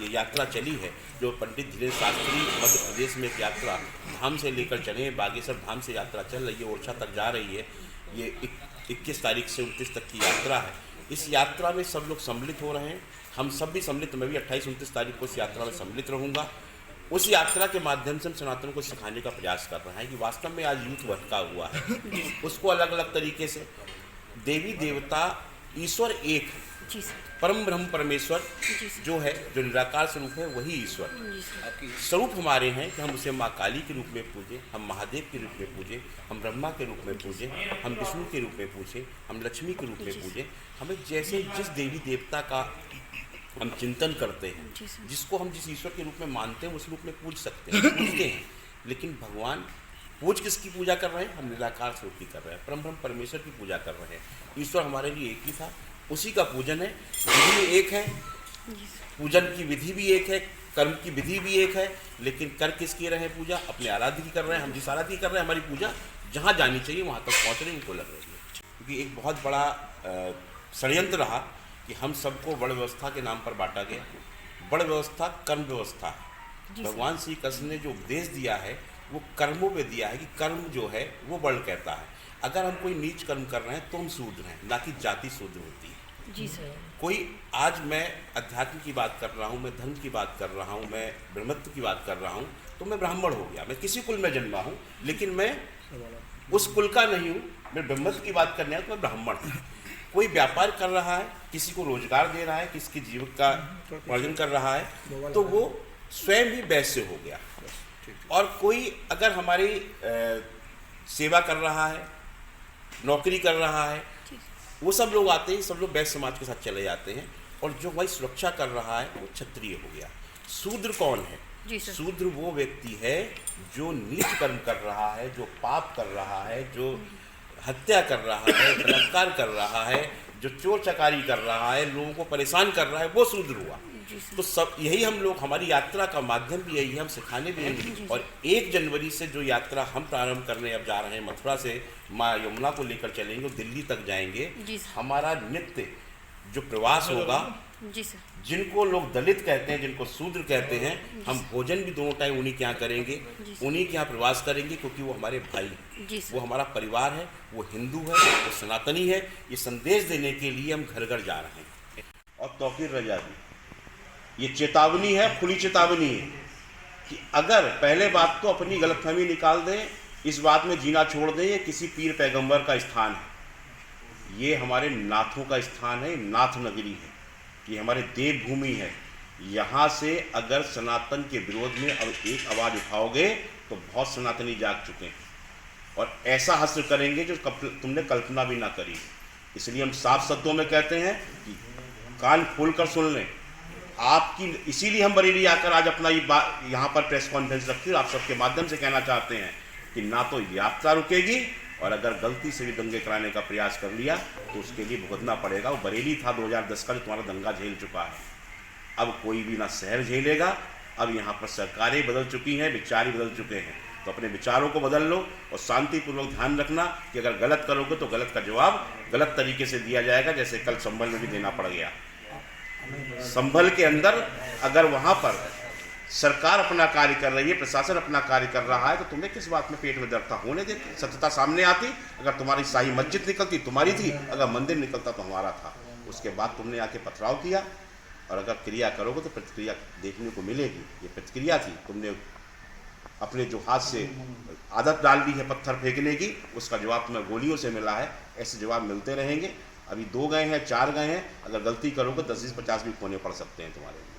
ये यात्रा चली है, जो पंडित धीरेन्द्र शास्त्री मध्य प्रदेश में एक यात्रा धाम से लेकर चले हैं, बागेश्वर धाम से यात्रा चल रही है, ओरछा तक जा रही है। ये 21 तारीख से 29 तक की यात्रा है। इस यात्रा में सब लोग सम्मिलित हो रहे हैं, हम सब भी सम्मिलित, मैं भी 28-29 तारीख को इस यात्रा में सम्मिलित रहूँगा। उस यात्रा के माध्यम से हम सनातन को सिखाने का प्रयास कर रहे हैं कि वास्तव में आज यूथ भटका हुआ है, उसको अलग अलग तरीके से देवी देवता ईश्वर एक परम ब्रह्म परमेश्वर जो है, जो निराकार स्वरूप है, वही ईश्वर स्वरूप हमारे हैं कि हम उसे माँ काली के रूप में पूजें, हम महादेव के रूप में पूजें, हम ब्रह्मा के रूप में पूजें, हम विष्णु के रूप में पूजें, हम लक्ष्मी के रूप में पूजें। हमें जैसे जिस देवी देवता का हम चिंतन करते हैं, जिसको हम जिस ईश्वर के रूप में मानते हैं उस रूप में पूज सकते हैं, पूजते हैं। लेकिन भगवान पूज किसकी पूजा कर रहे हैं? हम निराकार स्वरूप की कर रहे हैं, परम ब्रह्म परमेश्वर की पूजा कर रहे हैं। ईश्वर हमारे लिए एक ही था, उसी का पूजन है। विधि एक है, पूजन की विधि भी एक है, कर्म की विधि भी एक है, लेकिन कर किसकी रहे हैं? पूजा अपने आराध्य की कर रहे हैं। हम जिस आराध्य की कर रहे हैं, हमारी पूजा जहाँ जानी चाहिए वहाँ तक पहुँच रही उनको लग रही है। क्योंकि एक बहुत बड़ा षड्यंत्र रहा कि हम सबको वर्ण व्यवस्था के नाम पर बांटा गया। वर्ण व्यवस्था कर्म व्यवस्था है। भगवान श्री कृष्ण ने जो उपदेश दिया है वो कर्मों पे दिया है कि कर्म जो है वो वर्ण कहता है। अगर हम कोई नीच कर्म कर रहे हैं तो हम शूद्र हैं, ना कि जाति शूद्र होती है। जी सर। कोई आज मैं अध्यात्म की बात कर रहा हूँ, मैं धर्म की बात कर रहा हूँ, मैं ब्रह्मत्व की बात कर रहा हूँ, तो मैं ब्राह्मण हो गया। मैं किसी कुल में जन्मा हूँ, लेकिन मैं उस कुल का नहीं हूँ। मैं ब्रह्मत्व की बात करने आया तो मैं ब्राह्मण हूँ। कोई व्यापार कर रहा है, किसी को रोजगार दे रहा है, किसी की जीविका अर्जन कर रहा है, तो वो स्वयं ही वैश्य हो गया। और कोई अगर हमारी सेवा कर रहा है, नौकरी कर रहा है, वो सब लोग आते हैं, सब लोग वैश्य समाज के साथ चले जाते हैं। और जो भाई सुरक्षा कर रहा है वो क्षत्रिय हो गया। शूद्र कौन है? शूद्र वो व्यक्ति है जो नीच कर्म कर रहा है, जो पाप कर रहा है, जो हत्या कर रहा है, बलात्कार कर रहा है, जो चोर चकारी कर रहा है, लोगों को परेशान कर रहा है, वो शूद्र हुआ। तो सब यही हम लोग, हमारी यात्रा का माध्यम भी यही है, हम सिखाने भी यही। और 1 जनवरी से जो यात्रा हम प्रारंभ करने अब जा रहे हैं, मथुरा से माँ यमुना को लेकर चलेंगे, दिल्ली तक जाएंगे। हमारा नित्य जो प्रवास होगा, जिनको लोग दलित कहते हैं, जिनको शूद्र कहते हैं, हम भोजन भी दोनों टाइम उन्हीं के यहाँ करेंगे, उन्हीं के यहाँ प्रवास करेंगे, क्योंकि वो हमारे भाई हैं, वो हमारा परिवार है, वो हिंदू है, वो सनातनी है। ये संदेश देने के लिए हम घर घर जा रहे हैं। और तौकीर रजा भी ये चेतावनी है, खुली चेतावनी है कि अगर पहले बात तो अपनी गलतफहमी निकाल दें, इस बात में जीना छोड़ दें, ये किसी पीर पैगंबर का स्थान है, ये हमारे नाथों का स्थान है, नाथ नगरी है, ये हमारे देवभूमि है। यहाँ से अगर सनातन के विरोध में अब एक आवाज़ उठाओगे तो बहुत सनातनी जाग चुके हैं और ऐसा हश्र करेंगे जो तुमने कल्पना भी ना करी। इसलिए हम साफ शब्दों में कहते हैं कि कान खोल कर सुन लें आपकी। इसीलिए हम बरेली आकर आज अपना ये यहाँ पर प्रेस कॉन्फ्रेंस रखी और आप सबके माध्यम से कहना चाहते हैं कि ना तो यात्रा रुकेगी, और अगर गलती से भी दंगे कराने का प्रयास कर लिया तो उसके लिए भुगतना पड़ेगा। वो बरेली था 2010 का जो तुम्हारा दंगा झेल चुका है, अब कोई भी ना शहर झेलेगा। अब यहाँ पर सरकारें बदल चुकी हैं, विचार ही बदल चुके हैं। तो अपने विचारों को बदल लो और शांतिपूर्वक ध्यान रखना कि अगर गलत करोगे तो गलत का जवाब गलत तरीके से दिया जाएगा, जैसे कल संभल में भी देना पड़ गया। संभल के अंदर अगर वहाँ पर सरकार अपना कार्य कर रही है, प्रशासन अपना कार्य कर रहा है, तो तुम्हें किस बात में पेट में दर्द था? होने देते, सत्यता सामने आती। अगर तुम्हारी शाही मस्जिद निकलती तुम्हारी थी, अगर मंदिर निकलता तो हमारा था। उसके बाद तुमने आके पथराव किया, और अगर क्रिया करोगे तो प्रतिक्रिया देखने को मिलेगी। ये प्रतिक्रिया थी, तुमने अपने जो हाथ से आदत डाल दी है पत्थर फेंकने की, उसका जवाब तुम्हें गोलियों से मिला है। ऐसे जवाब मिलते रहेंगे। अभी 2 गए हैं, 4 गए हैं, अगर गलती करोगे 10-50 भी खोने पड़ सकते हैं तुम्हारे लिए।